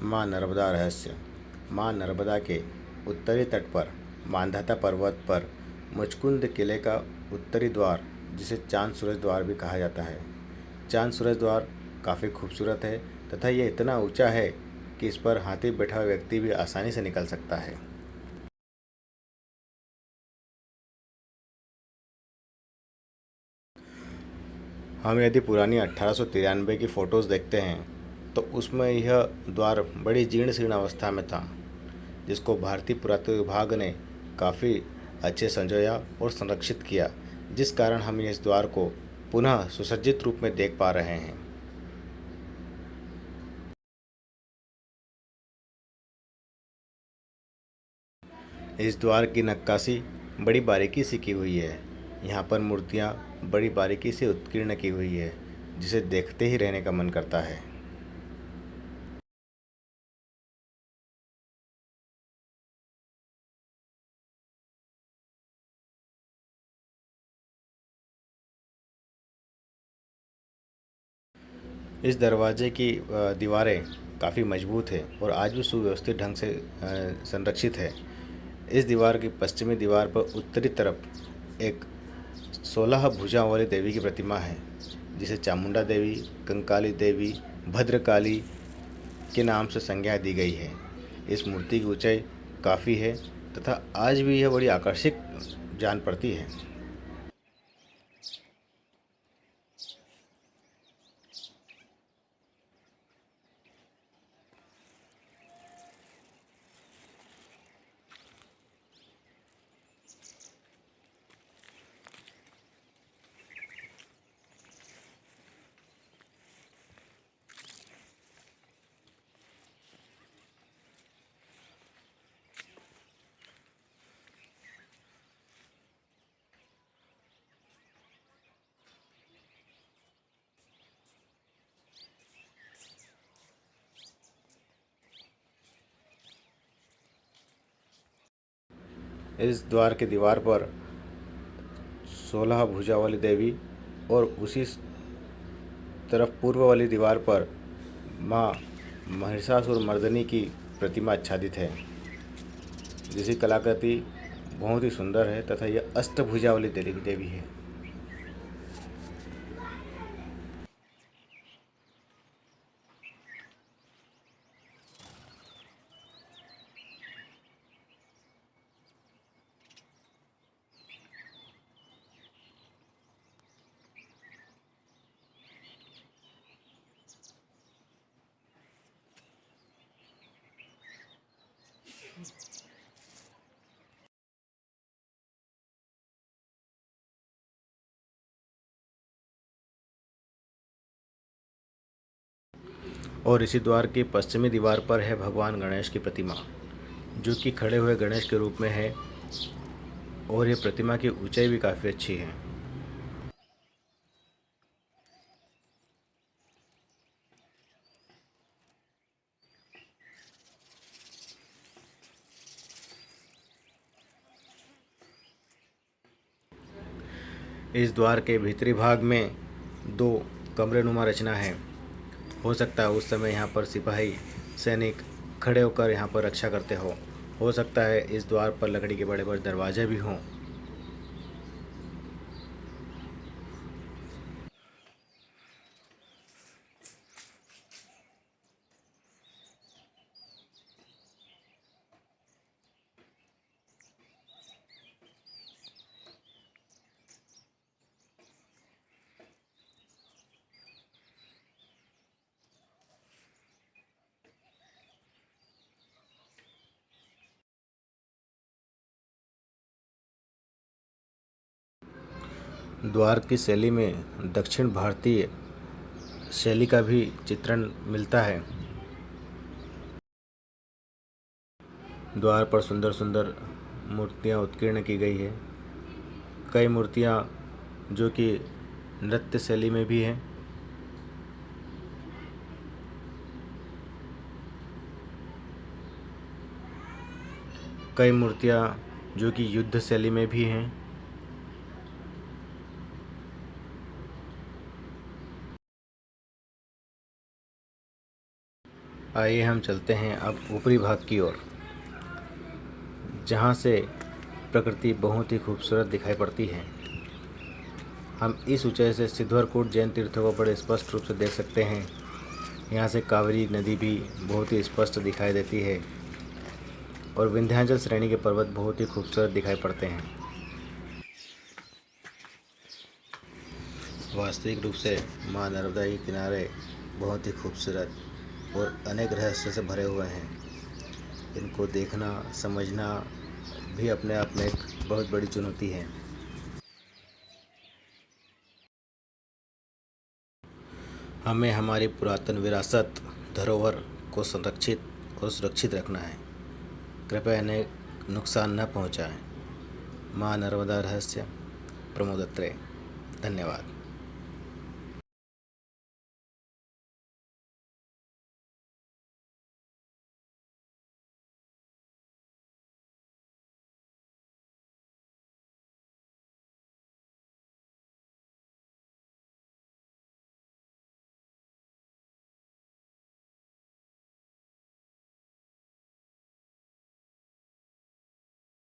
माँ नर्मदा रहस्य। माँ नर्मदा के उत्तरी तट पर मांधाता पर्वत पर मुचकुंद किले का उत्तरी द्वार, जिसे चांद सूरज द्वार भी कहा जाता है। चांद सूरज द्वार काफ़ी खूबसूरत है तथा यह इतना ऊंचा है कि इस पर हाथी बैठा हुआ व्यक्ति भी आसानी से निकल सकता है। हम यदि पुरानी 1893 की फ़ोटोज़ देखते हैं तो उसमें यह द्वार बड़ी जीर्ण शीर्ण अवस्था में था, जिसको भारतीय पुरातत्व विभाग ने काफ़ी अच्छे संजोया और संरक्षित किया, जिस कारण हम इस द्वार को पुनः सुसज्जित रूप में देख पा रहे हैं। इस द्वार की नक्काशी बड़ी बारीकी से की हुई है। यहाँ पर मूर्तियाँ बड़ी बारीकी से उत्कीर्ण की हुई है, जिसे देखते ही रहने का मन करता है। इस दरवाजे की दीवारें काफ़ी मजबूत है और आज भी सुव्यवस्थित ढंग से संरक्षित है। इस दीवार की पश्चिमी दीवार पर उत्तरी तरफ एक 16 भुजाओं वाली देवी की प्रतिमा है, जिसे चामुंडा देवी, कंकाली देवी, भद्रकाली के नाम से संज्ञा दी गई है। इस मूर्ति की ऊंचाई काफ़ी है तथा आज भी यह बड़ी आकर्षक जान पड़ती है। इस द्वार के दीवार पर 16 भुजा वाली देवी और उसी तरफ पूर्व वाली दीवार पर माँ महिषासुर मर्दिनी की प्रतिमा आच्छादित है, जिसकी कलाकृति बहुत ही सुंदर है तथा यह अष्टभुजा वाली देवी है। और इसी द्वार की पश्चिमी दीवार पर है भगवान गणेश की प्रतिमा, जो कि खड़े हुए गणेश के रूप में है और ये प्रतिमा की ऊंचाई भी काफ़ी अच्छी है। इस द्वार के भीतरी भाग में दो कमरेनुमा रचना है। हो सकता है उस समय यहाँ पर सिपाही सैनिक खड़े होकर यहाँ पर रक्षा करते हो सकता है इस द्वार पर लकड़ी के बड़े बड़े दरवाजे भी हों। द्वार की शैली में दक्षिण भारतीय शैली का भी चित्रण मिलता है। द्वार पर सुंदर सुंदर मूर्तियाँ उत्कीर्ण की गई है। कई मूर्तियाँ जो कि नृत्य शैली में भी हैं। कई मूर्तियाँ जो कि युद्ध शैली में भी हैं। आइए हम चलते हैं अब ऊपरी भाग की ओर, जहाँ से प्रकृति बहुत ही खूबसूरत दिखाई पड़ती है। हम इस ऊंचाई से सिद्धवरकोट जैन तीर्थों को बड़े स्पष्ट रूप से देख सकते हैं। यहाँ से कावेरी नदी भी बहुत ही स्पष्ट दिखाई देती है और विंध्याचल श्रेणी के पर्वत बहुत ही खूबसूरत दिखाई पड़ते हैं। वास्तविक रूप से माँ नर्मदा के किनारे बहुत ही खूबसूरत और अनेक रहस्य से भरे हुए हैं। इनको देखना समझना भी अपने आप में एक बहुत बड़ी चुनौती है। हमें हमारी पुरातन विरासत धरोहर को संरक्षित और सुरक्षित रखना है। कृपया इन्हें नुकसान न पहुंचाएं। माँ नर्मदा रहस्य प्रमोद अत्रे। धन्यवाद।